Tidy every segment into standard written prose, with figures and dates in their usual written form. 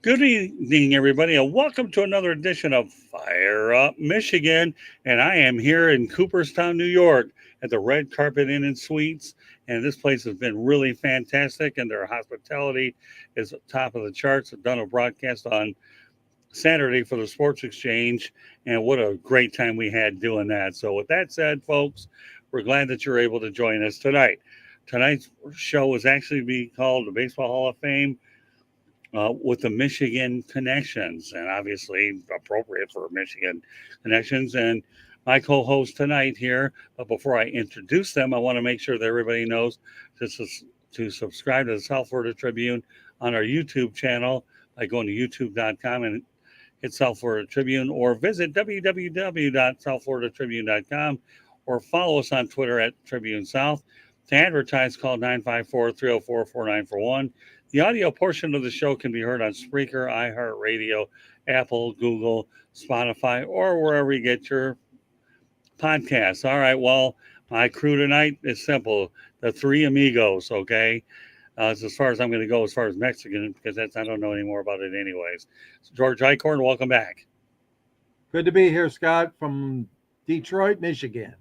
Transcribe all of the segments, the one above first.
Good evening, everybody, and welcome to another edition of Fire Up Michigan. And I am here in Cooperstown, New York, at the Red Carpet Inn and Suites. And this place has been really fantastic, and their hospitality is top of the charts. I've done a broadcast on Saturday for the Sports Exchange, and what a great time we had doing that. So, with that said, folks, we're glad that you're able to join us tonight. Tonight's show is actually be called the Baseball Hall of Fame with the Michigan connections, and obviously appropriate for Michigan connections. And my co-host tonight here, but before I introduce them, I want to make sure that everybody knows to subscribe to the South Florida Tribune on our YouTube channel by going to youtube.com and hit South Florida Tribune, or visit www.southfloridatribune.com, or follow us on Twitter at Tribune South. To advertise, call 954-304-4941. The audio portion of the show can be heard on Spreaker, iHeartRadio, Apple, Google, Spotify, or wherever you get your podcasts. All right, well, my crew tonight is simple. The three amigos, okay? It's as far as I'm going to go as far as Mexican, because I don't know any more about it anyways. So George Eichhorn, welcome back. Good to be here, Scott, from Detroit, Michigan.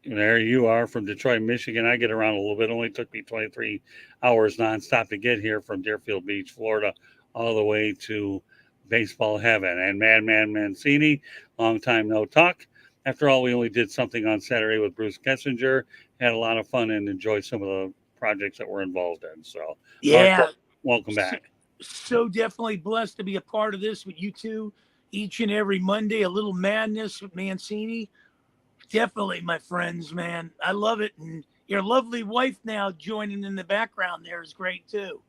There you are from Detroit, Michigan. I get around a little bit. It only took me 23 hours nonstop to get here from Deerfield Beach, Florida, all the way to baseball heaven. And Madman Mancini, long time no talk. After all, we only did something on Saturday with Bruce Kessinger. Had a lot of fun and enjoyed some of the projects that we're involved in. So, Mark, Yeah, welcome so, back. so definitely blessed to be a part of this with you two each and every Monday. A little madness with Mancini. Definitely, my friends, man. I love it. And your lovely wife now joining in the background there is great too.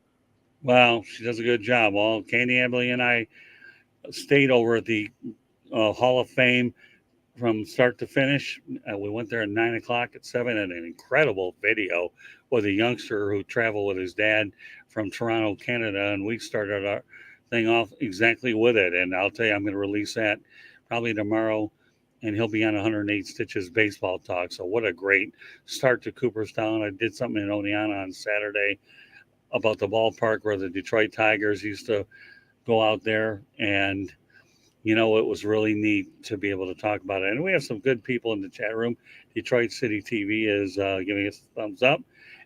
Well, she does a good job. Well, Candy Emily and I stayed over at the Hall of Fame from start to finish. We went there at 9 o'clock at 7, and an incredible video with a youngster who traveled with his dad from Toronto, Canada, and we started our thing off exactly with it. And I'll tell you, I'm going to release that probably tomorrow, and he'll be on 108 Stitches Baseball Talk. So what a great start to Cooperstown. I did something in Oneonta on Saturday about the ballpark where the Detroit Tigers used to go out there, and it was really neat to be able to talk about it. And we have some good people in the chat room. Detroit City TV is giving us a thumbs up.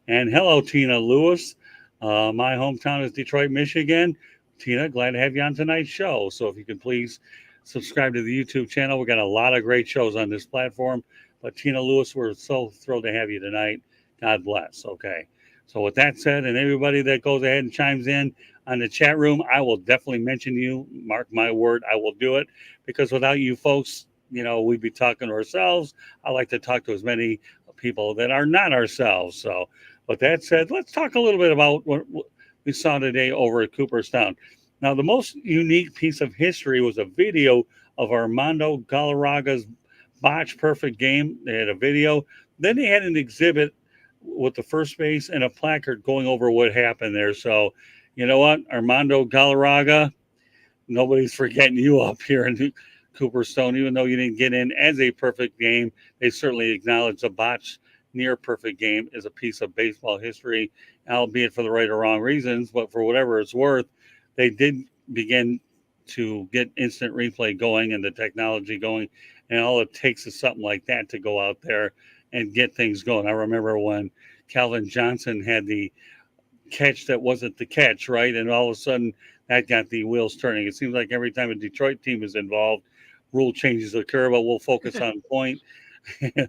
And hello, Tina Lewis. My hometown is Detroit, Michigan. Tina, glad to have you on tonight's show. So if you could please subscribe to the YouTube channel. We got a lot of great shows on this platform. But Tina Lewis, we're so thrilled to have you tonight. God bless. Okay. So with that said, and everybody that goes ahead and chimes in on the chat room, I will definitely mention you. Mark my word, I will do it, because without you folks, we'd be talking to ourselves. I like to talk to as many people that are not ourselves. So with that said, let's talk a little bit about what we saw today over at Cooperstown. Now, the most unique piece of history was a video of Armando Galaraga's botch perfect game. They had a video. Then they had an exhibit with the first base and a placard going over what happened there. So, you know what, Armando Galaraga, nobody's forgetting you up here in Cooperstown. Even though you didn't get in as a perfect game, they certainly acknowledge the botch near perfect game is a piece of baseball history, albeit for the right or wrong reasons. But for whatever it's worth, they did begin to get instant replay going and the technology going. And all it takes is something like that to go out there and get things going. I remember when Calvin Johnson had the catch that wasn't the catch, right? And all of a sudden that got the wheels turning. It seems like every time a Detroit team is involved, rule changes occur, but we'll focus on point. The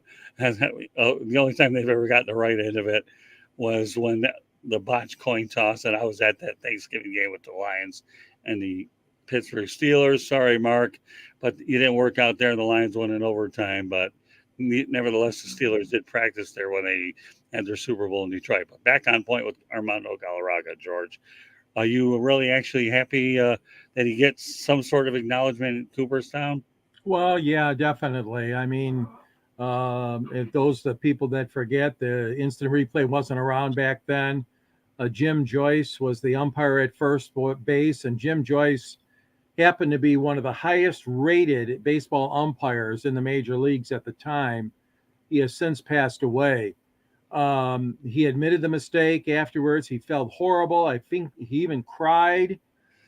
only time they've ever gotten the right end of it was when the botch coin toss, and I was at that Thanksgiving game with the Lions and the Pittsburgh Steelers. Sorry, Mark, but you didn't work out there, and the Lions won in overtime. But nevertheless, the Steelers did practice there when they had their Super Bowl in Detroit. But back on point with Armando Galaraga, George. Are you really actually happy that he gets some sort of acknowledgement in Cooperstown? Well, yeah, definitely. I mean, if those the people that forget, the instant replay wasn't around back then. Jim Joyce was the umpire at first base, and Jim Joyce happened to be one of the highest rated baseball umpires in the major leagues at the time. He has since passed away. He admitted the mistake afterwards. He felt horrible. I think he even cried.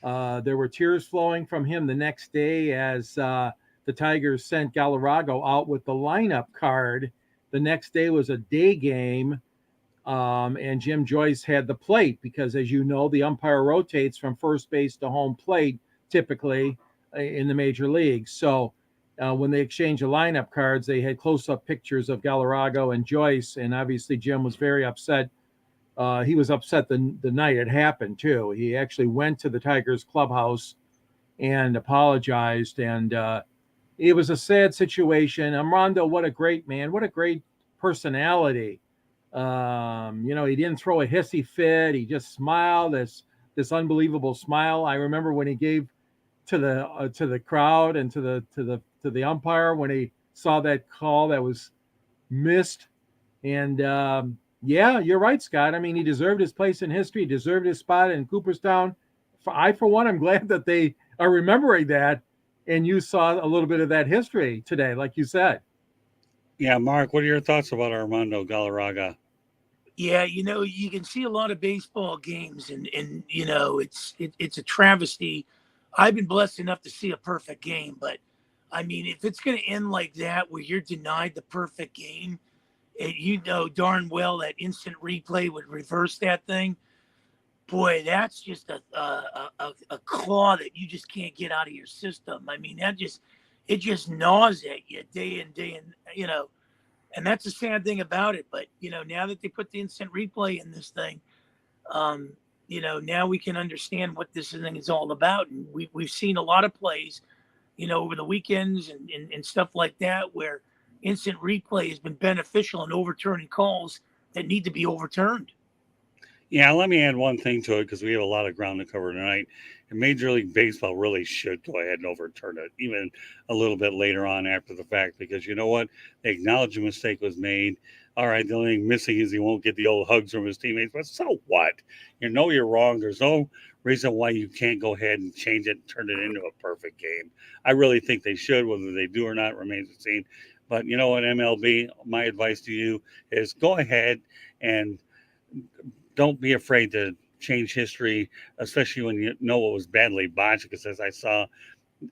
There were tears flowing from him the next day as the Tigers sent Galaraga out with the lineup card. The next day was a day game, and Jim Joyce had the plate because, as you know, the umpire rotates from first base to home plate typically in the major leagues. So when they exchanged the lineup cards, they had close-up pictures of Galaraga and Joyce, and obviously Jim was very upset. He was upset the night it happened, too. He actually went to the Tigers clubhouse and apologized, and it was a sad situation. Armando, what a great man. What a great personality. He didn't throw a hissy fit. He just smiled, this unbelievable smile. I remember when he gave to the crowd and to the umpire when he saw that call that was missed. And yeah, you're right, Scott. I mean, he deserved his place in history. He deserved his spot in Cooperstown. For one, I'm glad that they are remembering that, and you saw a little bit of that history today, like you said. Yeah, Mark, what are your thoughts about Armando Galaraga? Yeah, you can see a lot of baseball games, and it's a travesty. I've been blessed enough to see a perfect game, but I mean, if it's going to end like that, where you're denied the perfect game, and you know darn well that instant replay would reverse that thing. Boy, that's just a claw that you just can't get out of your system. I mean, it just gnaws at you day in, and that's the sad thing about it. But, now that they put the instant replay in this thing, now we can understand what this thing is all about. And we've seen a lot of plays, over the weekends and stuff like that, where instant replay has been beneficial in overturning calls that need to be overturned. Yeah, let me add one thing to it because we have a lot of ground to cover tonight. And Major League Baseball really should go ahead and overturn it, even a little bit later on after the fact, because you know what? They acknowledge a mistake was made. All right, the only thing missing is he won't get the old hugs from his teammates, but so what? You're wrong. There's no reason why you can't go ahead and change it and turn it into a perfect game. I really think they should. Whether they do or not remains to be seen. But you know what, MLB, my advice to you is go ahead and don't be afraid to change history, especially when you know it was badly botched. Because as I saw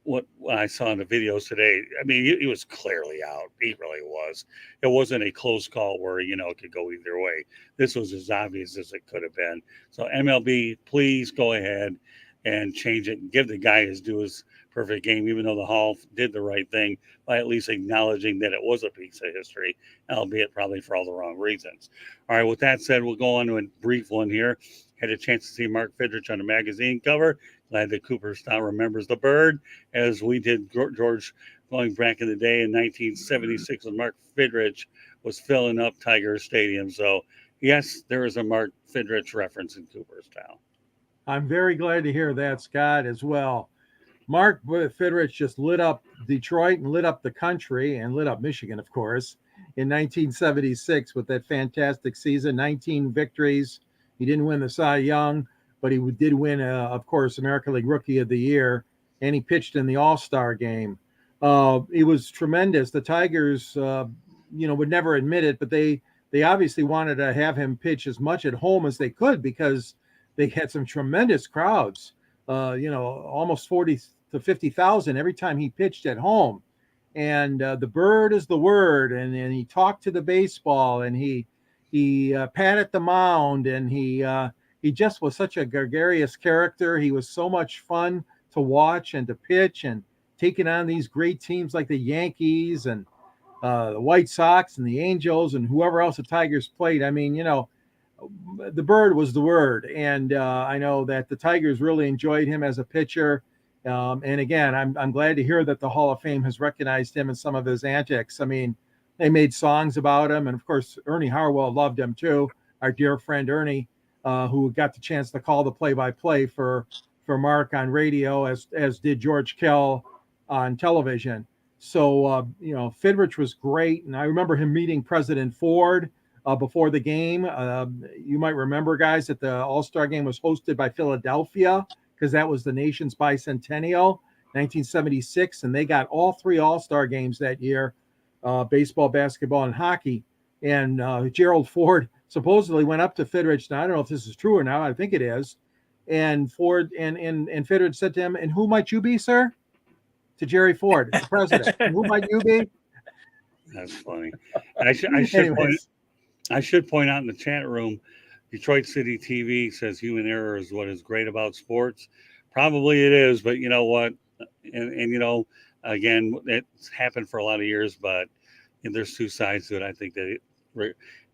what I saw in the videos today, I mean, he was clearly out. He really was. It wasn't a close call where it could go either way. This was as obvious as it could have been. So MLB, please go ahead and change it and give the guy his due his perfect game, even though the Hall did the right thing by at least acknowledging that it was a piece of history, albeit probably for all the wrong reasons. All right, with that said, we'll go on to a brief one here. Had a chance to see Mark Fidrich on the magazine cover. Glad that Cooperstown remembers the bird, as we did George going back in the day in 1976 when Mark Fidrich was filling up Tiger Stadium. So, yes, there is a Mark Fidrich reference in Cooperstown. I'm very glad to hear that, Scott, as well. Mark Fidrich just lit up Detroit and lit up the country and lit up Michigan, of course, in 1976 with that fantastic season, 19 victories. He didn't win the Cy Young, but he did win, of course, American League Rookie of the Year, and he pitched in the All-Star game. It was tremendous. The Tigers, would never admit it, but they obviously wanted to have him pitch as much at home as they could because they had some tremendous crowds, almost 40 to 50,000 every time he pitched at home. And the bird is the word. And he talked to the baseball, and he patted the mound, and he just was such a gregarious character. He was so much fun to watch and to pitch, and taking on these great teams like the Yankees and the White Sox and the Angels and whoever else the Tigers played. I mean, the bird was the word. And I know that the Tigers really enjoyed him as a pitcher. And again, I'm glad to hear that the Hall of Fame has recognized him and some of his antics. I mean, they made songs about him. And of course, Ernie Harwell loved him too. Our dear friend Ernie, who got the chance to call the play-by-play for Mark on radio, as did George Kell on television. So, Fidrich was great. And I remember him meeting President Ford before the game. You might remember, guys, that the All-Star game was hosted by Philadelphia because that was the nation's bicentennial, 1976. And they got all three All-Star games that year, baseball, basketball, and hockey. And Gerald Ford supposedly went up to Fidrich. Now, I don't know if this is true or not. I think it is. And Ford and Fidrich said to him, "And who might you be, sir?" To Jerry Ford, the president. "And who might you be?" That's funny. And I should Anyways, point out in the chat room, Detroit City TV says human error is what is great about sports. Probably it is, but you know what? And you know, again, it's happened for a lot of years, but there's two sides to it. I think that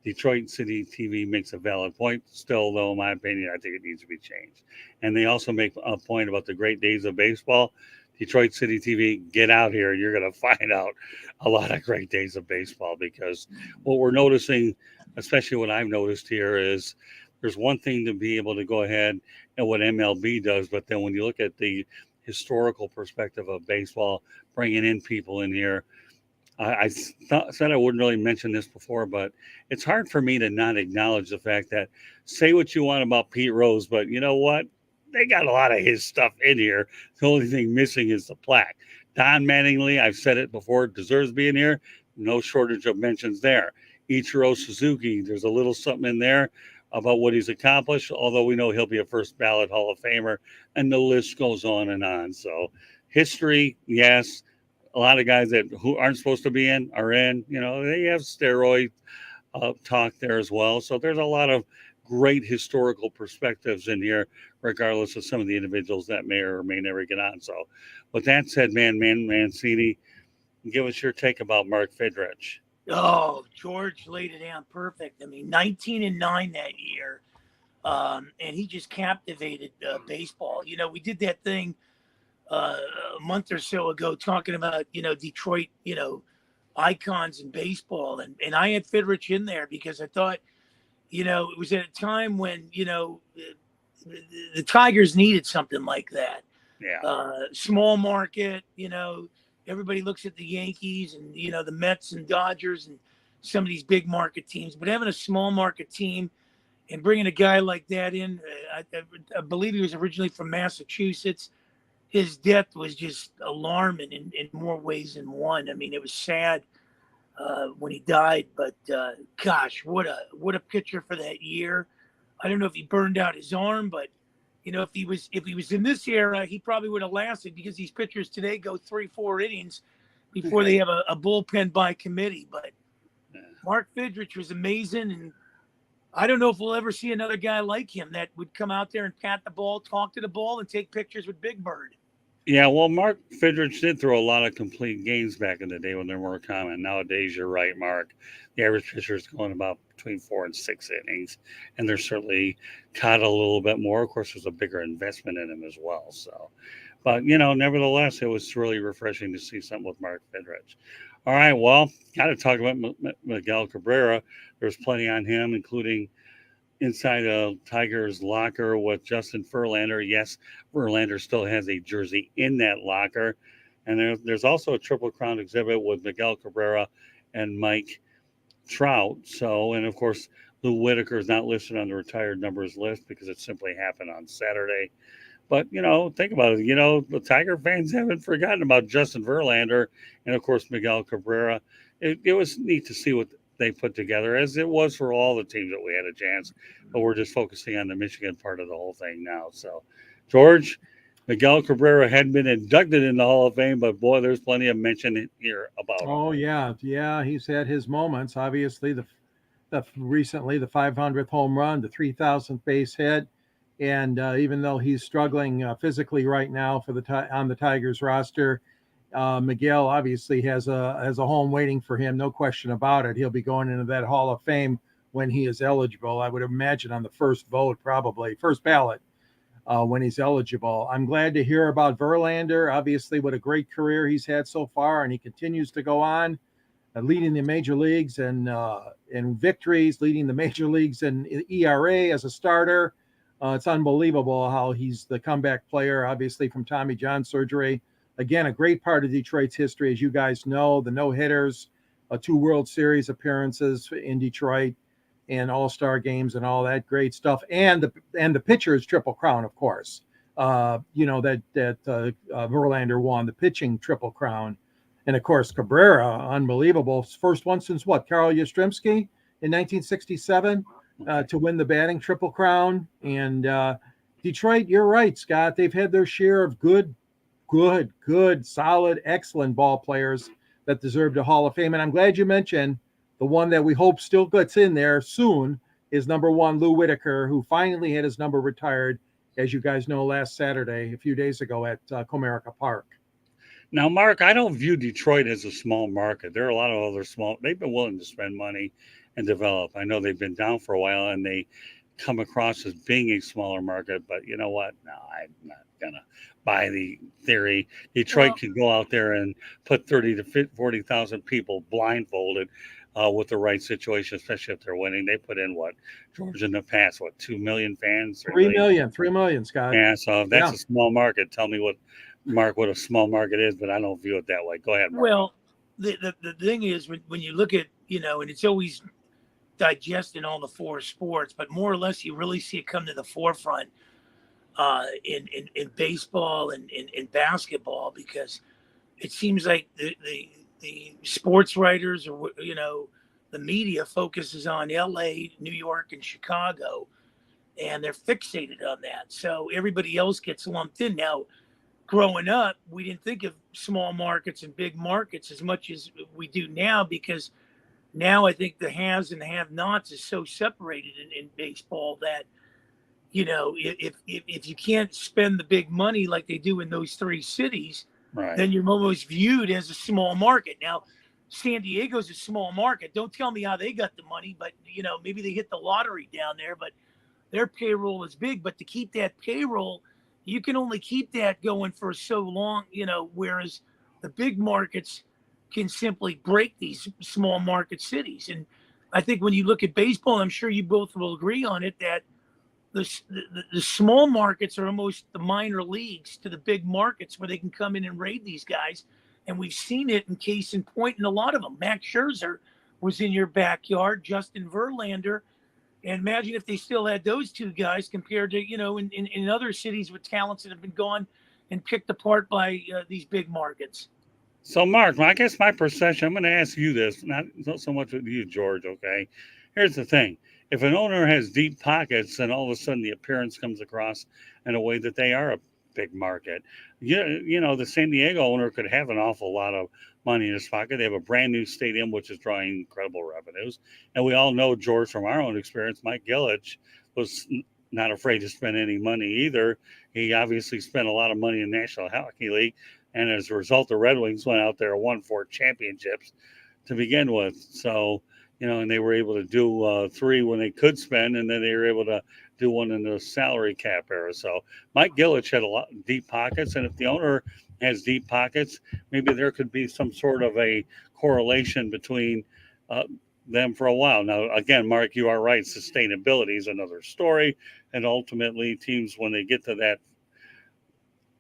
Detroit City TV makes a valid point. Still, though, in my opinion, I think it needs to be changed. And they also make a point about the great days of baseball. Detroit City TV, get out here. You're going to find out a lot of great days of baseball, because what we're noticing, especially what I've noticed here, is there's one thing to be able to go ahead and what MLB does, but then when you look at the historical perspective of baseball, bringing in people in here, I said I wouldn't really mention this before, but it's hard for me to not acknowledge the fact that, say what you want about Pete Rose, but you know what? They got a lot of his stuff in here. The only thing missing is the plaque. Don Mattingly, I've said it before, deserves being here. No shortage of mentions there. Ichiro Suzuki, there's a little something in there about what he's accomplished, although we know he'll be a first ballot Hall of Famer, and the list goes on and on. So history, yes. A lot of guys who aren't supposed to be in are in. You know, they have steroid talk there as well. So there's a lot of great historical perspectives in here, regardless of some of the individuals that may or may never get on. So with that said, Mancini, give us your take about Mark Fidrich. Oh, George laid it down perfect. I mean, 19-9 that year. And he just captivated baseball. You know, we did that thing a month or so ago talking about, you know, Detroit, you know, icons in baseball. And I had Fidrich in there because I thought, you know, it was at a time when, you know, the Tigers needed something like that. Yeah. Small market, you know, everybody looks at the Yankees and, you know, the Mets and Dodgers and some of these big market teams, but having a small market team and bringing a guy like that in, I believe he was originally from Massachusetts. His death was just alarming in more ways than one. I mean, it was sad when he died, but gosh, what a pitcher for that year. I don't know if he burned out his arm, but you know, if he was in this era, he probably would have lasted, because these pitchers today go 3-4 innings before they have a bullpen by committee. But Mark Fidrich was amazing, and I don't know if we'll ever see another guy like him that would come out there and pat the ball, talk to the ball, and take pictures with Big Bird. Yeah, well, Mark Fidrich did throw a lot of complete games back in the day when they're more common. Nowadays, you're right, Mark. The average pitcher is going about between 4 and 6 innings, and they're certainly caught a little bit more. Of course, there's a bigger investment in him as well. So, but you know, nevertheless, it was really refreshing to see something with Mark Fidrich. All right, well, got to talk about Miguel Cabrera. There's plenty on him, including inside a Tigers locker with Justin Verlander. Yes, Verlander still has a jersey in that locker. And there's also a Triple Crown exhibit with Miguel Cabrera and Mike Trout. So, and of course, Lou Whittaker is not listed on the retired numbers list because it simply happened on Saturday. But, you know, think about it. You know, the Tiger fans haven't forgotten about Justin Verlander and, of course, Miguel Cabrera. It was neat to see what they put together, as it was for all the teams that we had a chance, but we're just focusing on the Michigan part of the whole thing now. So, George, Miguel Cabrera hadn't been inducted in the Hall of Fame, but boy, there's plenty of mention here about him. Oh yeah, he's had his moments. Obviously, the recently the 500th home run, the 3,000th base hit, and even though he's struggling physically right now for on the Tigers roster, Miguel obviously has a home waiting for him, no question about it. He'll be going into that Hall of Fame when he is eligible. I would imagine on the first vote, probably first ballot when he's eligible. I'm glad to hear about Verlander. Obviously, what a great career he's had so far, and he continues to go on, leading the major leagues in victories, leading the major leagues in ERA as a starter. It's unbelievable how he's the comeback player, obviously from Tommy John surgery. Again, a great part of Detroit's history, as you guys know, the no-hitters, 2 World Series appearances in Detroit, and all-star games and all that great stuff, and the pitcher's Triple Crown, of course. You know that Verlander won the pitching Triple Crown, and of course Cabrera, unbelievable, first one since what? Carl Yastrzemski in 1967 to win the batting Triple Crown, and Detroit, you're right, Scott. They've had their share of good, solid, excellent ball players that deserve the Hall of Fame. And I'm glad you mentioned the one that we hope still gets in there soon is number 1, Lou Whittaker, who finally had his number retired, as you guys know, last Saturday, a few days ago at Comerica Park. Now, Mark, I don't view Detroit as a small market. There are a lot of other small. They've been willing to spend money and develop. I know they've been down for a while, and they come across as being a smaller market. But you know what? No, I'm not gonna buy the theory. Detroit can go out there and put 30 to 40,000 people blindfolded with the right situation, especially if they're winning. They put in what, George, in the past, 2 million fans? 3 million, Scott. Yeah, so if that's a small market, tell me what, Mark, what a small market is, but I don't view it that way. Go ahead, Mark. Well, the thing is, when you look at, and it's always digesting all the 4 sports, but more or less you really see it come to the forefront in baseball and in basketball, because it seems like the sports writers, or the media focuses on LA, New York, and Chicago, and they're fixated on that. So everybody else gets lumped in. Now, growing up, we didn't think of small markets and big markets as much as we do now, because now I think the haves and the have-nots is so separated in baseball that, if you can't spend the big money like they do in those 3 cities, right, then you're almost viewed as a small market. Now, San Diego's a small market. Don't tell me how they got the money, but, maybe they hit the lottery down there, but their payroll is big. But to keep that payroll, you can only keep that going for so long, whereas the big markets can simply break these small market cities. And I think when you look at baseball, I'm sure you both will agree on it, that the small markets are almost the minor leagues to the big markets, where they can come in and raid these guys. And we've seen it in case in point in a lot of them. Max Scherzer was in your backyard, Justin Verlander. And imagine if they still had those 2 guys compared to, in other cities with talents that have been gone and picked apart by these big markets. So, Mark, I guess my perception, I'm going to ask you this, not so much with you, George, okay? Here's the thing. If an owner has deep pockets, then all of a sudden the appearance comes across in a way that they are a big market. The San Diego owner could have an awful lot of money in his pocket. They have a brand new stadium, which is drawing incredible revenues. And we all know, George, from our own experience, Mike Gillich was not afraid to spend any money either. He obviously spent a lot of money in the National Hockey League. And as a result, the Red Wings went out there and won 4 championships to begin with. So, and they were able to do 3 when they could spend, and then they were able to do 1 in the salary cap era. So Mike Gillich had a lot of deep pockets, and if the owner has deep pockets, maybe there could be some sort of a correlation between them for a while. Now, again, Mark, you are right. Sustainability is another story, and ultimately teams, when they get to that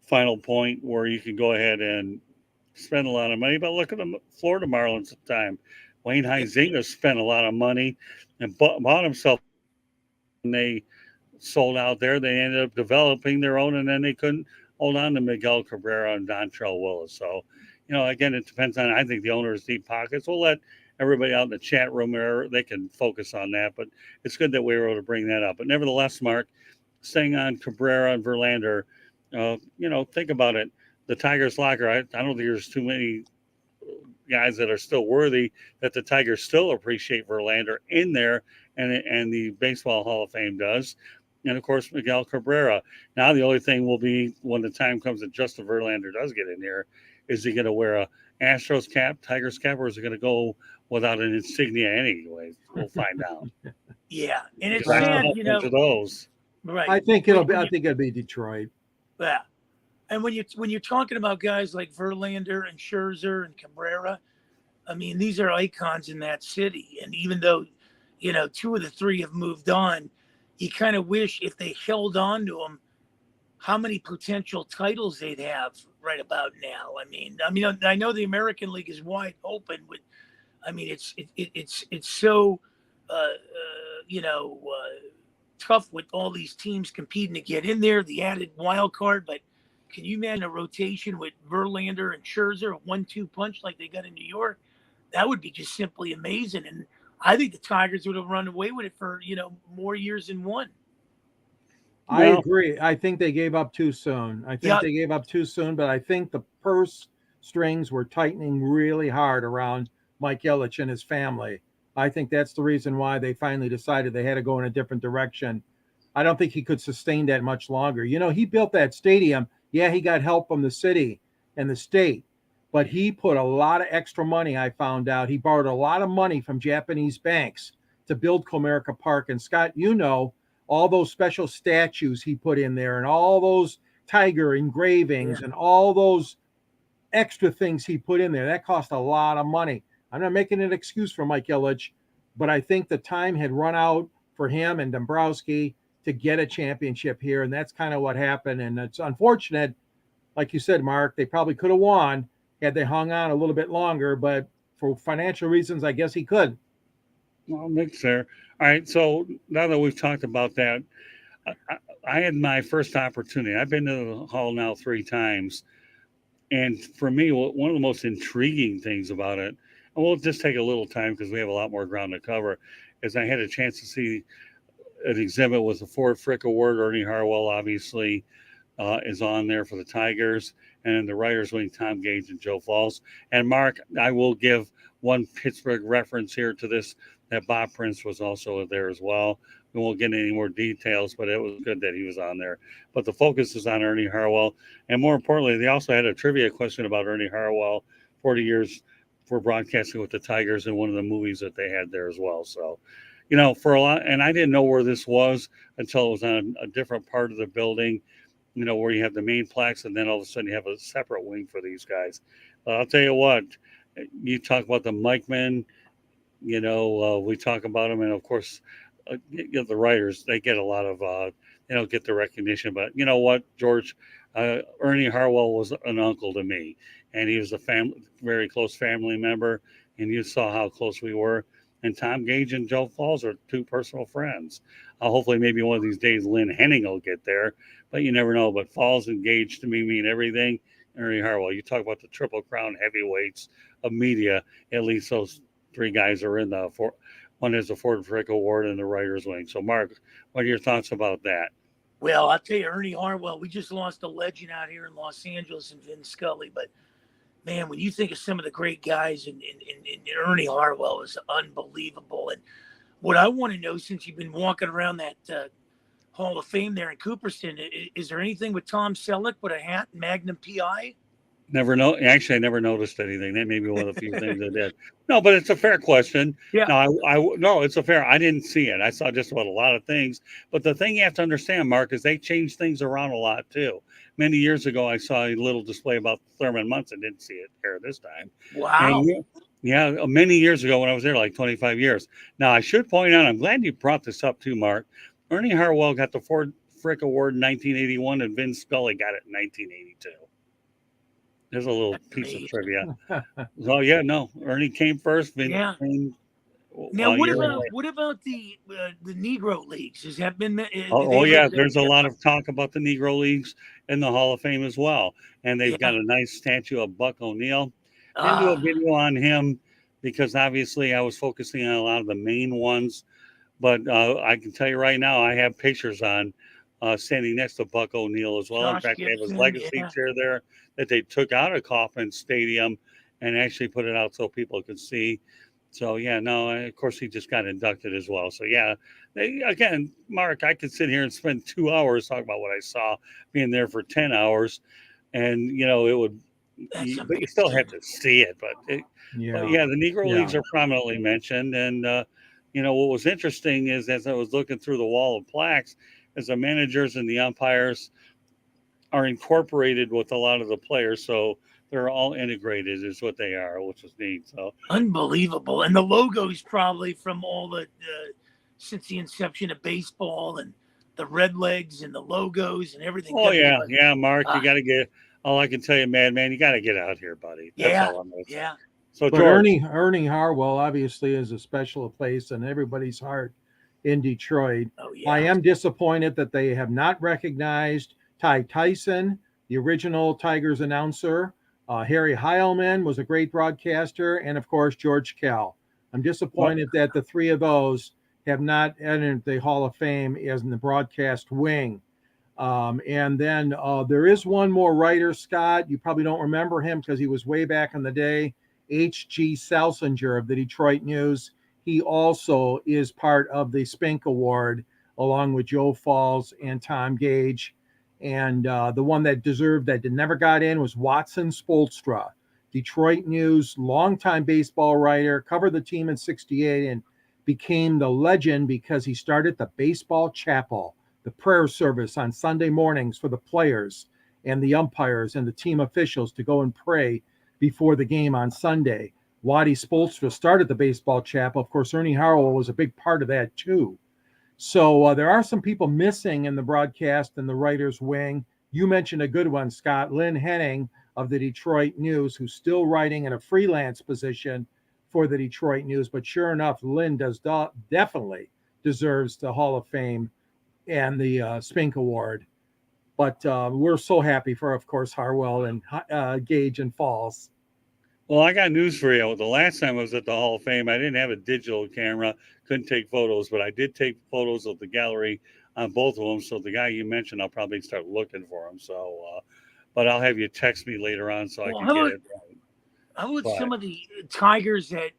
final point where you can go ahead and spend a lot of money. But look at the Florida Marlins at the time. Wayne Huizinga spent a lot of money and bought himself. And they sold out there. They ended up developing their own, and then they couldn't hold on to Miguel Cabrera and Dontrell Willis. So, again, it depends on, I think, the owner's deep pockets. We'll let everybody out in the chat room there, they can focus on that. But it's good that we were able to bring that up. But nevertheless, Mark, staying on Cabrera and Verlander, think about it. The Tigers locker, I don't think there's too many guys that are still worthy that the Tigers still appreciate Verlander in there, and the Baseball Hall of Fame does. And, of course, Miguel Cabrera. Now the only thing will be, when the time comes that Justin Verlander does get in here, is he going to wear a Astros cap, Tigers cap, or is he going to go without an insignia anyway? We'll find out. Yeah, and it's Because sad, to those. Right. I think it'll be Detroit. Yeah. And when you're talking about guys like Verlander and Scherzer and Cabrera, I mean, these are icons in that city. And even though, 2 of the 3 have moved on, you kind of wish, if they held on to them, how many potential titles they'd have right about now. I mean, I know the American League is wide open, but it's so tough with all these teams competing to get in there, the added wild card. But can you imagine a rotation with Verlander and Scherzer, a 1-2 punch like they got in New York? That would be just simply amazing. And I think the Tigers would have run away with it for, more years than one. I Well, agree. I think they gave up too soon. Yeah. They gave up too soon, but I think the purse strings were tightening really hard around Mike Yelich and his family. I think that's the reason why they finally decided they had to go in a different direction. I don't think he could sustain that much longer. You know, he built that stadium. Yeah, he got help from the city and the state, but he put a lot of extra money. I found out he borrowed a lot of money from Japanese banks to build Comerica Park. And Scott, you know, all those special statues he put in there and all those tiger engravings and all those extra things he put in there, that cost a lot of money. I'm not making an excuse for Mike Ilitch, but I think the time had run out for him and Dombrowski to get a championship here, and that's kind of what happened. And it's unfortunate, like you said, Mark, they probably could have won had they hung on a little bit longer, but for financial reasons, I guess he could. well, Nick's there. All right. So now that we've talked about that, I had my first opportunity. I've been to the hall now 3 times. And for me, one of the most intriguing things about it, and we'll just take a little time because we have a lot more ground to cover, is I had a chance to see an exhibit with the Ford Frick Award. Ernie Harwell, obviously, is on there for the Tigers. And in the writers' wing, Tom Gage and Joe Falls. And Mark, I will give one Pittsburgh reference here to this, that Bob Prince was also there as well. We won't get any more details, but it was good that he was on there. But the focus is on Ernie Harwell. And more importantly, they also had a trivia question about Ernie Harwell, 40 years for broadcasting with the Tigers in one of the movies that they had there as well. So, you know, for a lot, and I didn't know where this was until it was on a different part of the building, you know, where you have the main plaques and then all of a sudden you have a separate wing for these guys. I'll tell you what, you talk about the Mike men, you know, we talk about them, and of course, you know, the writers, they get a lot of, they don't get the recognition, but you know what, George, Ernie Harwell was an uncle to me, and he was a very close family member, and you saw how close we were. And Tom Gage and Joe Falls are 2 personal friends. Hopefully, maybe one of these days, Lynn Henning will get there, but you never know. But Falls and Gage to me mean everything. Ernie Harwell, you talk about the Triple Crown heavyweights of media, at least those 3 guys are in the one is the Ford Frick Award and the writers' wing. So, Mark, what are your thoughts about that? Well, I'll tell you, Ernie Harwell, we just lost a legend out here in Los Angeles in Vin Scully. But, man, when you think of some of the great guys, and Ernie Harwell is unbelievable. And what I want to know, since you've been walking around that Hall of Fame there in Cooperstown, is there anything with Tom Selleck with a hat and Magnum PI? Never know. Actually, I never noticed anything. That may be one of the few things I did. No, but it's a fair question. Yeah. No, it's a fair. I didn't see it. I saw just about a lot of things. But the thing you have to understand, Mark, is they change things around a lot too. Many years ago, I saw a little display about Thurman Munson. Didn't see it here this time. Wow. And yeah, many years ago when I was there, like 25 years. Now, I should point out, I'm glad you brought this up too, Mark. Ernie Harwell got the Ford Frick Award in 1981, and Vin Scully got it in 1982. There's a little piece of trivia. Oh yeah, no, Ernie came first. Vin came now, what about the Negro Leagues? Has that been? Yeah, there's a lot of talk about the Negro Leagues in the Hall of Fame as well, and they've got a nice statue of Buck O'Neill. Didn't do a video on him because obviously I was focusing on a lot of the main ones, but I can tell you right now, I have pictures on standing next to Buck O'Neill as well. In fact, they have his legacy chair there that they took out of Kauffman Stadium and actually put it out so people could see. So, yeah, no, of course, he just got inducted as well. So, yeah, again, Mark, I could sit here and spend 2 hours talking about what I saw, being there for 10 hours. And, you know, it would, but you still have to see it. But, the Negro Leagues are prominently mentioned. And, you know, what was interesting is as I was looking through the wall of plaques, as the managers and the umpires are incorporated with a lot of the players, so they're all integrated is what they are, which is neat. So unbelievable. And the logos probably from all the since the inception of baseball, and the red legs and the logos and everything. Oh yeah, Mark, you got to get. All I can tell you, Madman, you got to get out here, buddy. That's all I'm gonna say. So but George, Ernie Harwell obviously is a special place in everybody's heart in Detroit. Oh, yeah. I am disappointed that they have not recognized Ty Tyson, the original Tigers announcer. Harry Heilman was a great broadcaster, and of course George Kell. I'm disappointed that the 3 of those have not entered the Hall of Fame as in the broadcast wing. And then there is one more writer, Scott. You probably don't remember him because he was way back in the day. H.G. Selsinger of the Detroit News. He also is part of the Spink Award, along with Joe Falls and Tom Gage. And the one that deserved that never got in was Watson Spoelstra, Detroit News, longtime baseball writer, covered the team in '68 and became the legend because he started the baseball chapel, the prayer service on Sunday mornings for the players and the umpires and the team officials to go and pray before the game on Sunday. Waddy Spoelstra started the baseball chapel. Of course, Ernie Harwell was a big part of that too. So there are some people missing in the broadcast and the writer's wing. You mentioned a good one, Scott. Lynn Henning of the Detroit News, who's still writing in a freelance position for the Detroit News. But sure enough, Lynn definitely deserves the Hall of Fame and the Spink Award. But we're so happy for, of course, Harwell and Gage and Falls. Well, I got news for you. The last time I was at the Hall of Fame, I didn't have a digital camera, couldn't take photos, but I did take photos of the gallery on both of them. So the guy you mentioned, I'll probably start looking for him. So, but I'll have you text me later on so I can get it. How about some of the Tigers that,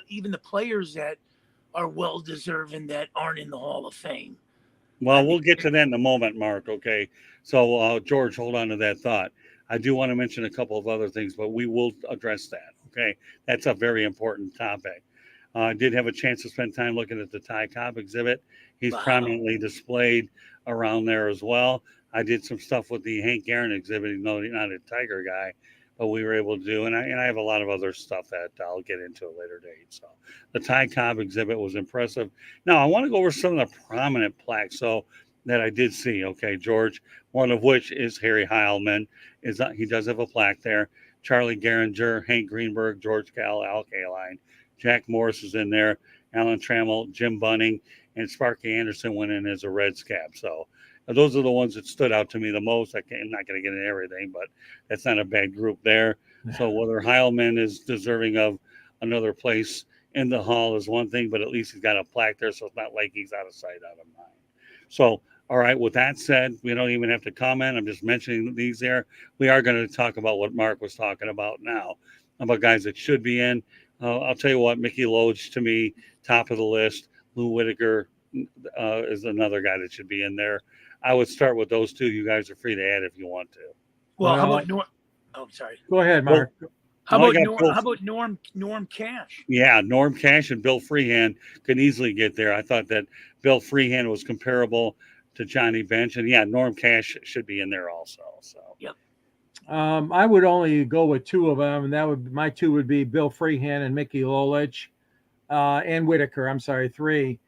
even the players that are well deserving that aren't in the Hall of Fame? Well, we'll get to that in a moment, Mark. Okay. So, George, hold on to that thought. I do want to mention a couple of other things, but we will address that. Okay. That's a very important topic. I did have a chance to spend time looking at the Ty Cobb exhibit. He's prominently displayed around there as well. I did some stuff with the Hank Aaron exhibit, even though he's not a Tiger guy, but we were able to do, and I have a lot of other stuff that I'll get into at a later date. So the Ty Cobb exhibit was impressive. Now, I want to go over some of the prominent plaques that I did see. Okay, George, one of which is Harry Heilman. He does have a plaque there. Charlie Gehringer, Hank Greenberg, George Cal, Al Kaline, Jack Morris is in there, Alan Trammell, Jim Bunning, and Sparky Anderson went in as a Red Scab. So those are the ones that stood out to me the most. I'm not going to get into everything, but that's not a bad group there. So whether Heilman is deserving of another place in the hall is one thing, but at least he's got a plaque there, so it's not like he's out of sight, out of mind. So, all right, with that said, we don't even have to comment. I'm just mentioning these there. We are going to talk about what Mark was talking about now, about guys that should be in. I'll tell you what, Mickey Loach, to me, top of the list. Lou Whittaker is another guy that should be in there. I would start with those two. You guys are free to add if you want to. Well, how about Norm? Oh, sorry. Go ahead, Mark. How about Norm Cash? Yeah, Norm Cash and Bill Freehand can easily get there. I thought that Bill Freehand was comparable to Johnny Bench, and yeah, Norm Cash should be in there also. So yep. I would only go with two of them, and my two would be Bill Freehand and Mickey Lolich, and Whittaker. I'm sorry, three.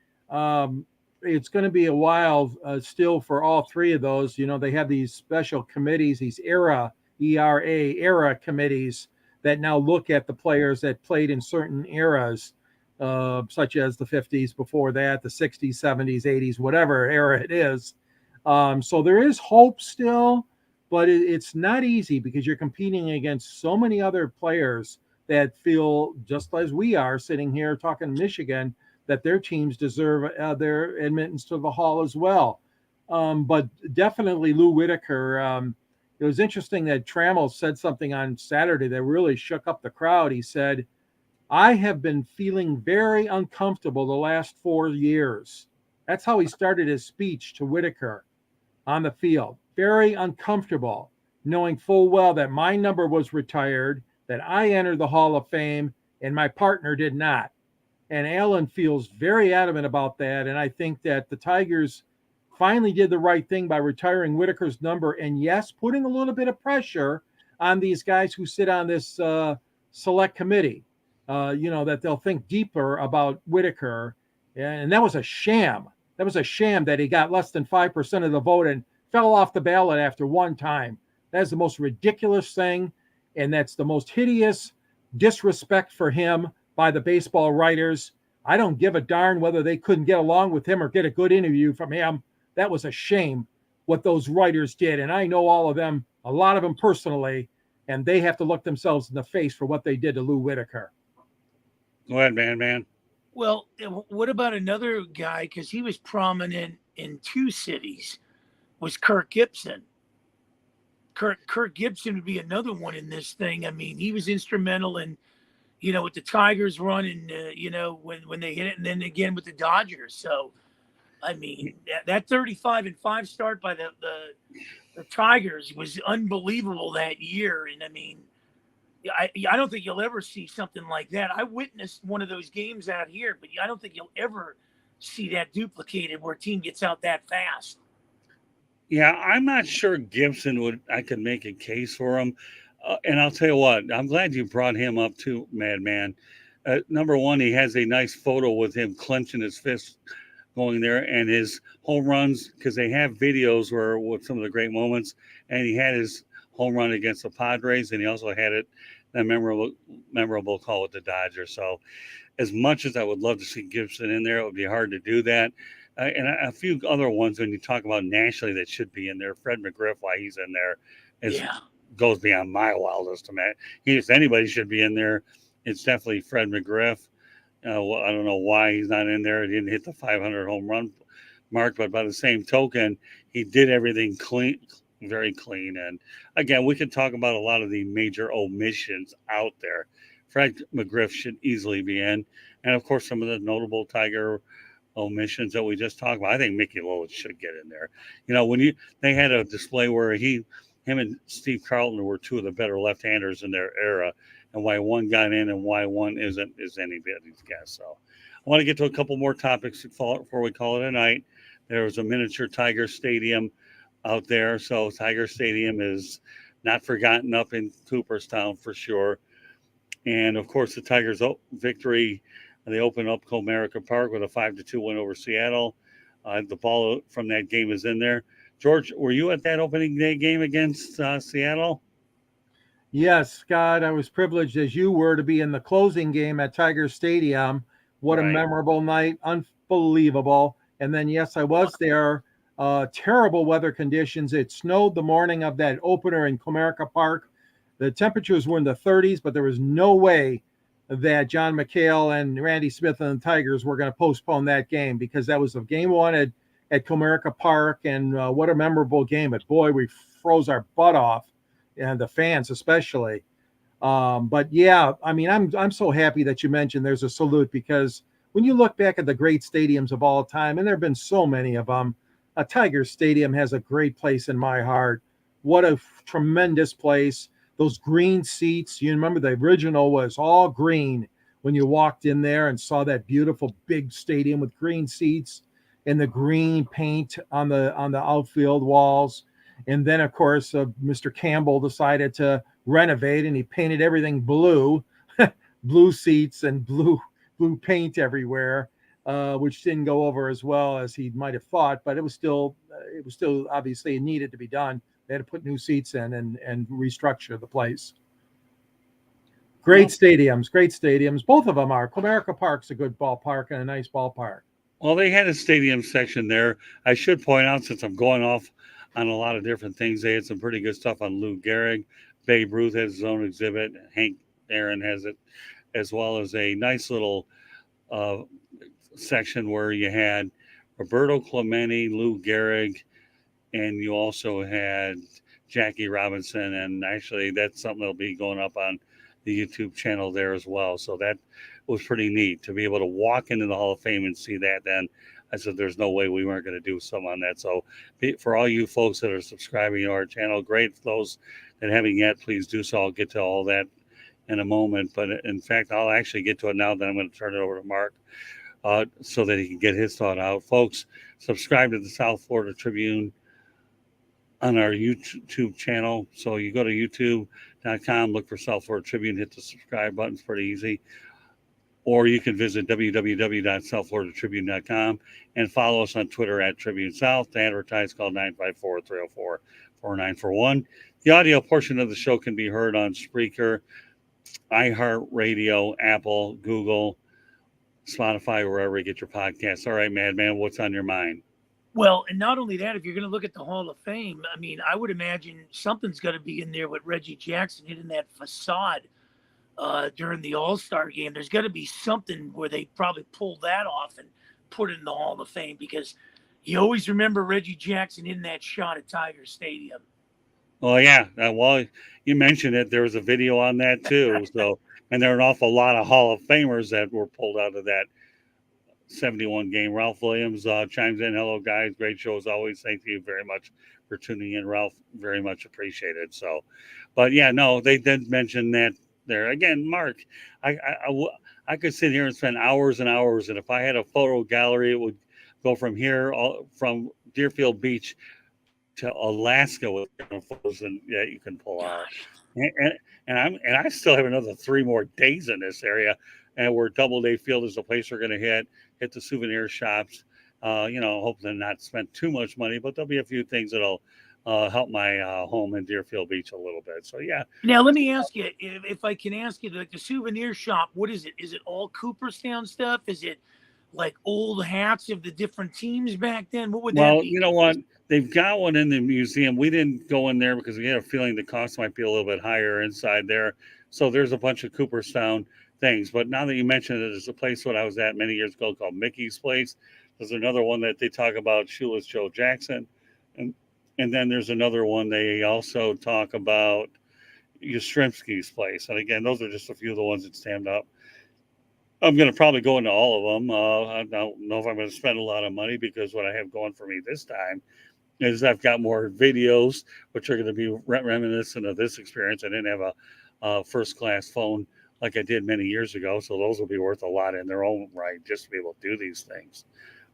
It's going to be a while still for all three of those. They have these special committees, these era committees that now look at the players that played in certain eras, such as the 50s, before that, the 60s, 70s, 80s, whatever era it is. So there is hope still, but it's not easy because you're competing against so many other players that feel, just as we are sitting here talking Michigan, that their teams deserve their admittance to the hall as well. But definitely Lou Whittaker. It was interesting that Trammell said something on Saturday that really shook up the crowd. He said, I have been feeling very uncomfortable the last 4 years. That's how he started his speech to Whittaker on the field. Very uncomfortable, knowing full well that my number was retired, that I entered the Hall of Fame, and my partner did not. And Alan feels very adamant about that. And I think that the Tigers finally did the right thing by retiring Whittaker's number. And yes, putting a little bit of pressure on these guys who sit on this select committee, that they'll think deeper about Whittaker. And that was a sham. That was a sham that he got less than 5% of the vote and fell off the ballot after one time. That is the most ridiculous thing. And that's the most hideous disrespect for him by the baseball writers. I don't give a darn whether they couldn't get along with him or get a good interview from him. That was a shame what those writers did. And I know all of them, a lot of them personally, and they have to look themselves in the face for what they did to Lou Whittaker. Go ahead, man. Well, what about another guy? Because he was prominent in two cities. was Kirk Gibson. Kirk Gibson would be another one in this thing. I mean, he was instrumental in, with the Tigers running, when they hit it, and then again with the Dodgers. So, I mean, that 35-5 start by the Tigers was unbelievable that year. And I mean, I don't think you'll ever see something like that. I witnessed one of those games out here, but I don't think you'll ever see that duplicated where a team gets out that fast. Yeah, I'm not sure Gibson I could make a case for him. And I'll tell you what, I'm glad you brought him up too, Madman. Number one, he has a nice photo with him clenching his fist going there, and his home runs, because they have videos where with some of the great moments, and he had his home run against the Padres, and he also had that memorable call with the Dodgers. So as much as I would love to see Gibson in there, it would be hard to do that. And a few other ones when you talk about nationally that should be in there. Fred McGriff, why he's in there, goes beyond my wildest imagination. If anybody should be in there, it's definitely Fred McGriff. Well, I don't know why he's not in there. He didn't hit the 500 home run mark, but by the same token, he did everything clean, very clean. And again, we could talk about a lot of the major omissions out there. Fred McGriff should easily be in, and of course, some of the notable Tiger omissions that we just talked about. I think Mickey Lowell should get in there. When they had a display where him and Steve Carlton were two of the better left-handers in their era, and why one got in and why one isn't is anybody's guess. So I want to get to a couple more topics before we call it a night. There was a miniature Tiger Stadium out there, so Tiger Stadium is not forgotten up in Cooperstown for sure. And of course, the Tigers' victory. They opened up Comerica Park with a 5-2 win over Seattle. The ball from that game is in there. George, were you at that opening day game against Seattle? Yes, Scott. I was privileged, as you were, to be in the closing game at Tiger Stadium. What a memorable night. Unbelievable. And then, yes, I was there. Terrible weather conditions. It snowed the morning of that opener in Comerica Park. The temperatures were in the 30s, but there was no way that John McHale and Randy Smith and the Tigers were going to postpone that game, because that was the game one at Comerica Park, and what a memorable game. But boy, we froze our butt off, and the fans especially. But yeah, I mean, I'm so happy that you mentioned there's a salute, because when you look back at the great stadiums of all time, and there have been so many of them, a Tiger Stadium has a great place in my heart. What a tremendous place. Those green seats, you remember the original was all green when you walked in there and saw that beautiful big stadium with green seats and the green paint on the outfield walls. And then, of course, Mr. Campbell decided to renovate, and he painted everything blue, blue seats and blue paint everywhere, which didn't go over as well as he might have thought, but it was still obviously it needed to be done. They had to put new seats in and restructure the place. Great stadiums. Both of them are. Comerica Park's a good ballpark and a nice ballpark. Well, they had a stadium section there. I should point out, since I'm going off on a lot of different things, they had some pretty good stuff on Lou Gehrig. Babe Ruth has his own exhibit. Hank Aaron has it, as well as a nice little section where you had Roberto Clemente, Lou Gehrig, and you also had Jackie Robinson. And actually, that's something that'll be going up on the YouTube channel there as well. So that was pretty neat to be able to walk into the Hall of Fame and see that. Then I said, there's no way we weren't going to do some on that. So for all you folks that are subscribing to our channel, great. For those that haven't yet, please do so. I'll get to all that in a moment. But in fact, I'll actually get to it now. Then I'm going to turn it over to Mark so that he can get his thought out. Folks, subscribe to the South Florida Tribune on our YouTube channel. So you go to youtube.com, look for South Florida Tribune, hit the subscribe button. It's pretty easy. Or you can visit www.southfloridatribune.com and follow us on Twitter at Tribune South. To advertise, call 954-304-4941. The audio portion of the show can be heard on Spreaker, iHeartRadio, Apple, Google, Spotify, wherever you get your podcasts. All right, Madman, what's on your mind? Well, and not only that, if you're going to look at the Hall of Fame, I mean, I would imagine something's got to be in there with Reggie Jackson hitting that facade during the All-Star game. There's got to be something where they probably pulled that off and put it in the Hall of Fame, because, You always remember Reggie Jackson in that shot at Tiger Stadium. Well, yeah. Well, you mentioned it. There was a video on that too. So, and there are an awful lot of Hall of Famers that were pulled out of that 71 game. Ralph Williams chimes in. Hello, guys. Great show as always. Thank you very much for tuning in, Ralph. Very much appreciated. So, but yeah, no, they did mention that there again, Mark. I could sit here and spend hours and hours, and if I had a photo gallery, it would go from here, from Deerfield Beach to Alaska with photos and yeah, you can pull out. And I still have another 3 more days in this area, and where Doubleday Field is the place we're going to hit the souvenir shops. Hoping to not spend too much money, but there'll be a few things that'll help my home in Deerfield Beach a little bit. So yeah. Now let me ask you, if I can ask you, like the souvenir shop, what is it? Is it all Cooperstown stuff? Is it like old hats of the different teams back then? What would that be? Well, you know what? They've got one in the museum. We didn't go in there because we had a feeling the cost might be a little bit higher inside there. So there's a bunch of Cooperstown things. But now that you mentioned it, there's a place what I was at many years ago called Mickey's Place. There's another one that they talk about, Shoeless Joe Jackson. And then there's another one they also talk about, Yastrzemski's Place. And again, those are just a few of the ones that stand up. I'm going to probably go into all of them. I don't know if I'm going to spend a lot of money because what I have going for me this time is I've got more videos, which are going to be reminiscent of this experience. I didn't have a first-class phone like I did many years ago, so those will be worth a lot in their own right just to be able to do these things.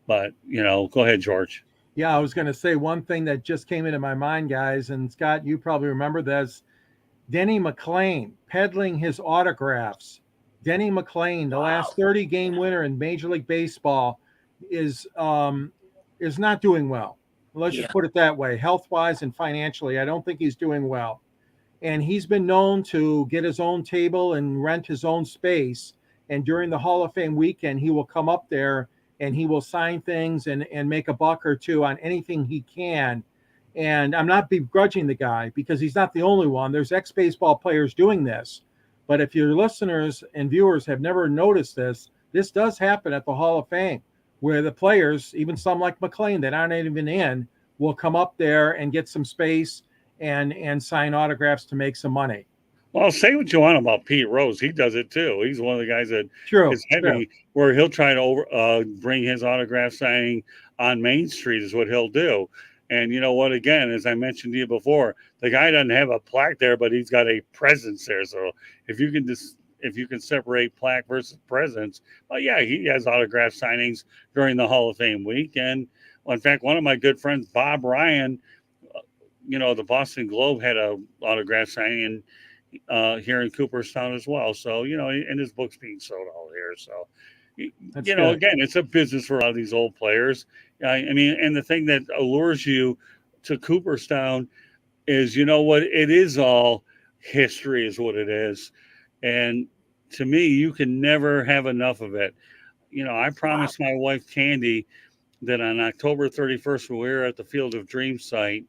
But, go ahead, George. Yeah, I was going to say one thing that just came into my mind, guys, and Scott, you probably remember this. Denny McLain peddling his autographs. Denny McLain, the last 30 game winner in Major League Baseball, is not doing well. Let's just put it that way. Health-wise and financially, I don't think he's doing well. And he's been known to get his own table and rent his own space. And during the Hall of Fame weekend, he will come up there and he will sign things and make a buck or two on anything he can. And I'm not begrudging the guy because he's not the only one. There's ex-baseball players doing this. But if your listeners and viewers have never noticed this does happen at the Hall of Fame, where the players, even some like McLean that aren't even in, will come up there and get some space and sign autographs to make some money. Well, say what you want about Pete Rose. He does it too. He's one of the guys that is heavy, where he'll try to bring his autograph signing on Main Street is what he'll do. And you know what? Again, as I mentioned to you before, the guy doesn't have a plaque there, but he's got a presence there. So if you can separate plaque versus presence, well, yeah, he has autograph signings during the Hall of Fame week. And in fact, one of my good friends, Bob Ryan, the Boston Globe had a autograph signing here in Cooperstown as well. So and his book's being sold all here. So again, it's a business for a lot of these old players. And the thing that allures you to Cooperstown is, it is all history is what it is. And to me, you can never have enough of it. I promised my wife, Candy, that on October 31st, when we were at the Field of Dreams site,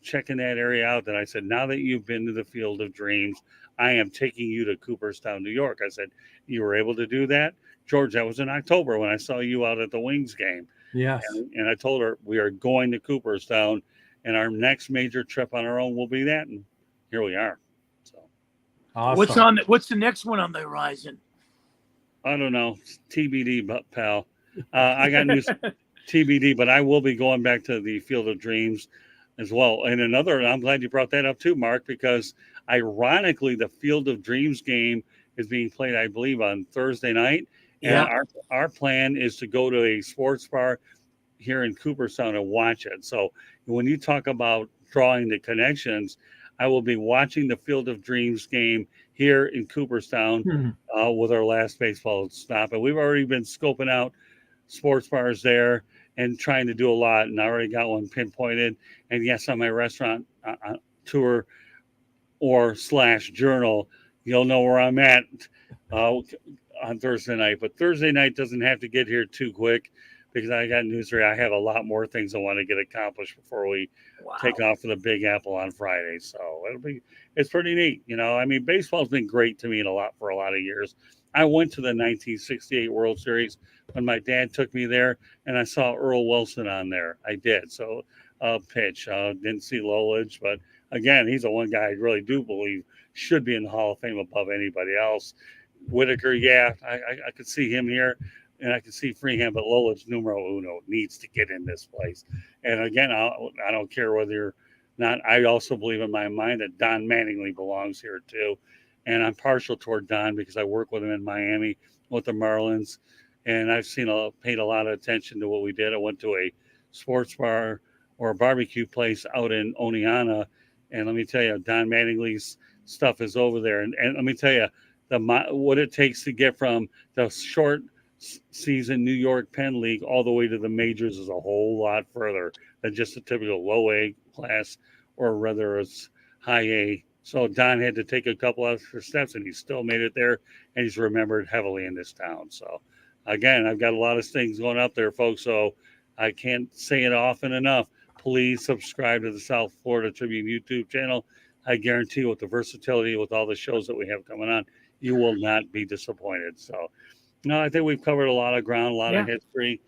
checking that area out, that I said, now that you've been to the Field of Dreams, I am taking you to Cooperstown, New York. I said, you were able to do that? George, that was in October when I saw you out at the Wings game. Yes. And I told her we are going to Cooperstown, and our next major trip on our own will be that. And here we are. So, awesome. What's the next one on the horizon? I don't know. It's TBD, pal. I got news TBD, but I will be going back to the Field of Dreams as well. And I'm glad you brought that up too, Mark, because ironically, the Field of Dreams game is being played, I believe, on Thursday night. Yeah. And our plan is to go to a sports bar here in Cooperstown and watch it. So when you talk about drawing the connections, I will be watching the Field of Dreams game here in Cooperstown with our last baseball stop. And we've already been scoping out sports bars there and trying to do a lot. And I already got one pinpointed. And yes, on my restaurant tour or / journal, you'll know where I'm at on Thursday night. But Thursday night doesn't have to get here too quick because I got news for you. I have a lot more things I want to get accomplished before we take off for the Big Apple on Friday. So It's pretty neat. I mean, baseball's been great to me for a lot of years. I went to the 1968 World Series when my dad took me there, and I saw Earl Wilson on there. I did. So, pitch. Didn't see Lolich, but again, he's the one guy I really do believe should be in the Hall of Fame above anybody else. Whittaker, yeah, I could see him here, and I could see Freehand, but Lolich numero uno needs to get in this place. And again, I don't care whether you're not. I also believe in my mind that Don Mattingly belongs here too, and I'm partial toward Don because I work with him in Miami with the Marlins, and I've paid a lot of attention to what we did. I went to a sports bar or a barbecue place out in Oneonta, and let me tell you, Don Mattingly's stuff is over there, and let me tell you, what it takes to get from the short season New York Penn League all the way to the majors is a whole lot further than just a typical low A class or rather it's high A. So Don had to take a couple extra steps, and he still made it there, and he's remembered heavily in this town. So again, I've got a lot of things going up there, folks, so I can't say it often enough. Please subscribe to the South Florida Tribune YouTube channel. I guarantee with the versatility, with all the shows that we have coming on, you will not be disappointed. So, no, I think we've covered a lot of ground, a lot of history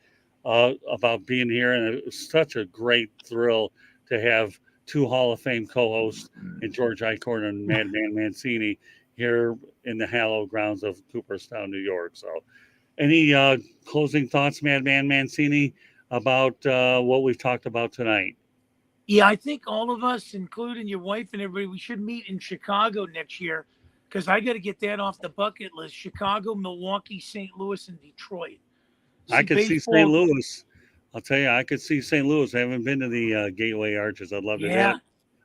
about being here, and it was such a great thrill to have two Hall of Fame co-hosts in George Eichhorn and Madman Mancini here in the hallowed grounds of Cooperstown, New York. So, any closing thoughts, Madman Mancini, about what we've talked about tonight? Yeah, I think all of us, including your wife and everybody, we should meet in Chicago next year because I got to get that off the bucket list. Chicago, Milwaukee, St. Louis, and Detroit. I could see St. Louis. I'll tell you, I could see St. Louis. I haven't been to the Gateway Arches. I'd love to do it.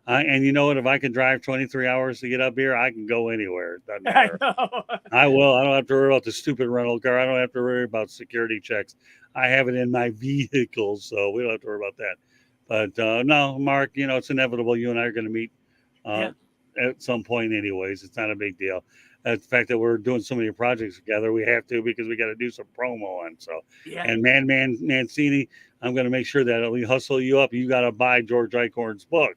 And you know what? If I can drive 23 hours to get up here, I can go anywhere. It doesn't matter. I know. I will. I don't have to worry about the stupid rental car. I don't have to worry about security checks. I have it in my vehicle, so we don't have to worry about that. But no, Mark, it's inevitable. You and I are going to meet at some point anyways. It's not a big deal. The fact that we're doing so many projects together, we have to because we got to do some promo on. So, and Madman Mancini, I'm going to make sure that we hustle you up. You got to buy George Eichhorn's book.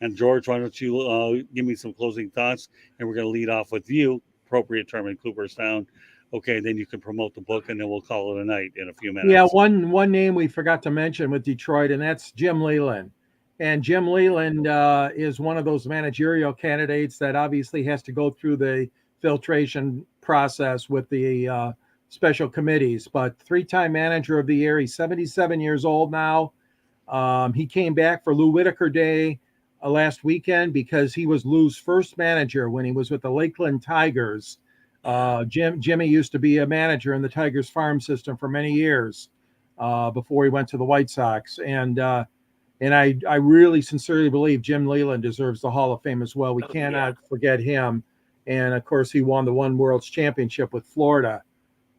And George, why don't you give me some closing thoughts? And we're going to lead off with you, appropriate term in Cooperstown. Okay, then you can promote the book, and then we'll call it a night in a few minutes. Yeah, one name we forgot to mention with Detroit, and that's Jim Leland. And Jim Leland is one of those managerial candidates that obviously has to go through the filtration process with the special committees. But three-time manager of the year, he's 77 years old now. He came back for Lou Whittaker Day last weekend because he was Lou's first manager when he was with the Lakeland Tigers. Jimmy used to be a manager in the Tigers farm system for many years before he went to the White Sox. And I really sincerely believe Jim Leland deserves the Hall of Fame as well. We cannot forget him. And of course, he won the One World's Championship with Florida.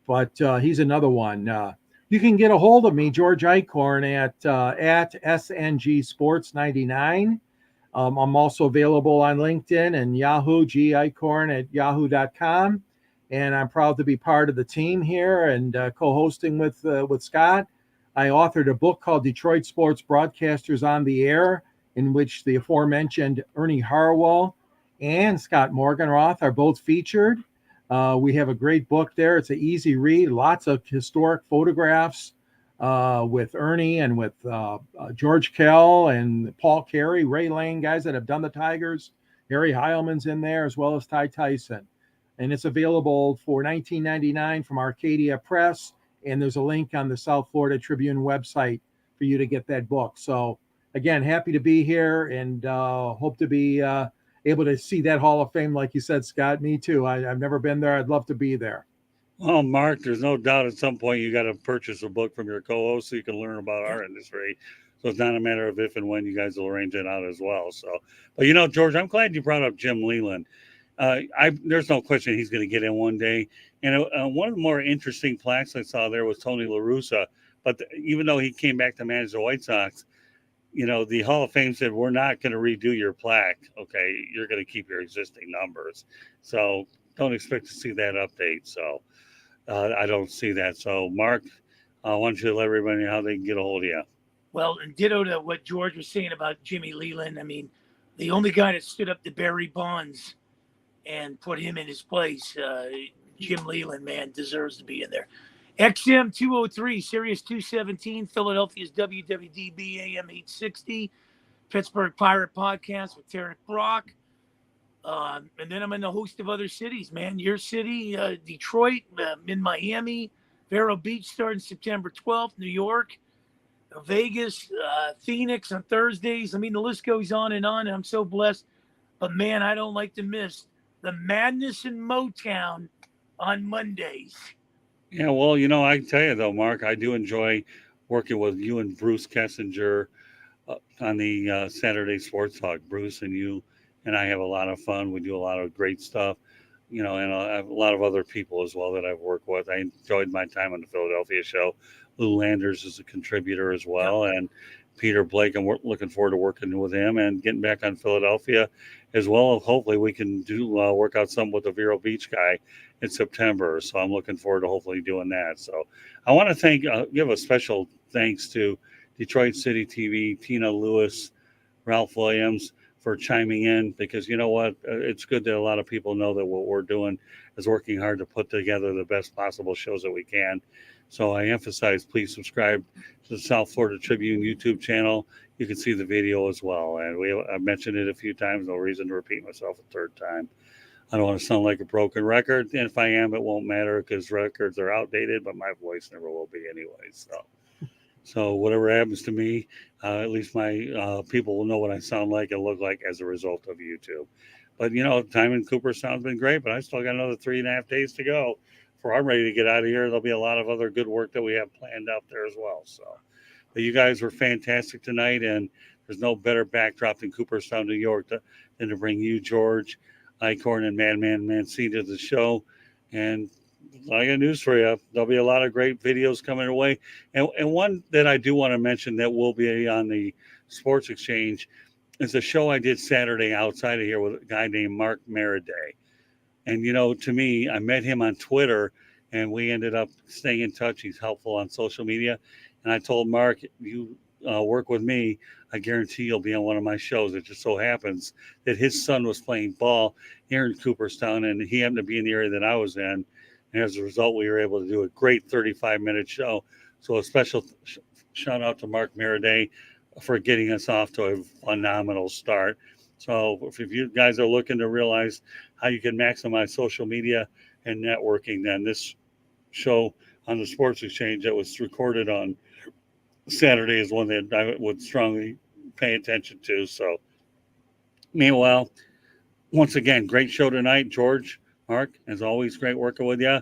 But he's another one. You can get a hold of me, George Eichhorn, at SNG Sports 99. I'm also available on LinkedIn and Yahoo, Eichhorn at yahoo.com. And I'm proud to be part of the team here and co-hosting with Scott. I authored a book called Detroit Sports Broadcasters on the Air, in which the aforementioned Ernie Harwell and Scott Morgenroth are both featured. We have a great book there. It's an easy read, lots of historic photographs with Ernie and with George Kell and Paul Carey, Ray Lane, guys that have done the Tigers. Harry Heilman's in there, as well as Ty Tyson. And it's available for $19.99 from Arcadia Press. And there's a link on the South Florida Tribune website for you to get that book. So, again, happy to be here and hope to be able to see that Hall of Fame, like you said, Scott. Me too. I've never been there. I'd love to be there. Well, Mark, there's no doubt at some point you got to purchase a book from your co-host so you can learn about our industry. So it's not a matter of if and when. You guys will arrange it out as well. So, but George, I'm glad you brought up Jim Leland. There's no question he's going to get in one day. And one of the more interesting plaques I saw there was Tony La Russa. But even though he came back to manage the White Sox, the Hall of Fame said, we're not going to redo your plaque. Okay, you're going to keep your existing numbers. So don't expect to see that update. So I don't see that. So, Mark, I want you to let everybody know how they can get a hold of you. Well, and ditto to what George was saying about Jimmy Leland. I mean, the only guy that stood up to Barry Bonds and put him in his place, Jim Leland, man, deserves to be in there. XM 203, Sirius 217, Philadelphia's WWDB AM 860, Pittsburgh Pirate Podcast with Tarek Brock. And then I'm in a host of other cities, man. Your city, Detroit, in Miami, Vero Beach starting September 12th, New York, Vegas, Phoenix on Thursdays. I mean, the list goes on, and I'm so blessed. But, man, I don't like to miss the Madness in Motown on Mondays. Yeah, well, I can tell you though, Mark, I do enjoy working with you and Bruce Kessinger on the Saturday Sports Talk. Bruce and you and I have a lot of fun. We do a lot of great stuff, and I have a lot of other people as well that I've worked with. I enjoyed my time on the Philadelphia show. Lou Landers is a contributor as well, and Peter Blake. I'm looking forward to working with him and getting back on Philadelphia as well. Hopefully, we can do work out something with the Vero Beach guy in September. So I'm looking forward to hopefully doing that. So I want to give a special thanks to Detroit City TV, Tina Lewis, Ralph Williams for chiming in, because you know what? It's good that a lot of people know that what we're doing is working hard to put together the best possible shows that we can. So I emphasize, please subscribe to the South Florida Tribune YouTube channel. You can see the video as well. And I've mentioned it a few times, no reason to repeat myself a third time. I don't want to sound like a broken record. And if I am, it won't matter because records are outdated, but my voice never will be anyway. So whatever happens to me, at least my people will know what I sound like and look like as a result of YouTube. But, time in Cooperstown's been great, but I still got another 3.5 days to go before I'm ready to get out of here. There'll be a lot of other good work that we have planned out there as well. So, but you guys were fantastic tonight, and there's no better backdrop than Cooperstown, New York, than to bring you, George, Icorn, and Madman Mancini to the show. And I got news for you. There'll be a lot of great videos coming away. And one that I do want to mention that will be on the Sports Exchange is a show I did Saturday outside of here with a guy named Mark Maraday. And, to me, I met him on Twitter, and we ended up staying in touch. He's helpful on social media. And I told Mark, you work with me, I guarantee you'll be on one of my shows. It just so happens that his son was playing ball here in Cooperstown, and he happened to be in the area that I was in. And as a result, we were able to do a great 35-minute show. So a special shout out to Mark Maraday for getting us off to a phenomenal start. So if you guys are looking to realize how you can maximize social media and networking, then this show on the Sports Exchange that was recorded on Saturday is one that I would strongly pay attention to. So meanwhile, once again, great show tonight, George, Mark, as always, great working with you.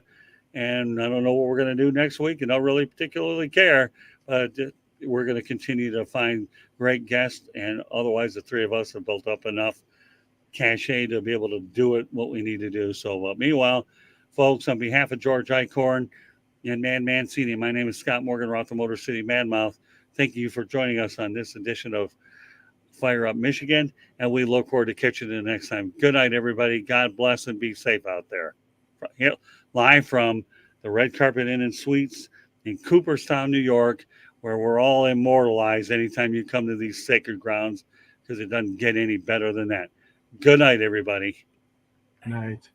And I don't know what we're going to do next week, and I don't really particularly care, but we're going to continue to find great guests, and otherwise the three of us have built up enough cachet to be able to do what we need to do. So meanwhile, folks, on behalf of George Icorn and Man Mancini, my name is Scott Morgan, Roth the Motor City Madmouth. Thank you for joining us on this edition of Fire Up Michigan, and we look forward to catching you the next time. Good night, everybody. God bless and be safe out there. Live from the Red Carpet Inn and Suites in Cooperstown, New York, where we're all immortalized anytime you come to these sacred grounds, because it doesn't get any better than that. Good night, everybody. Night.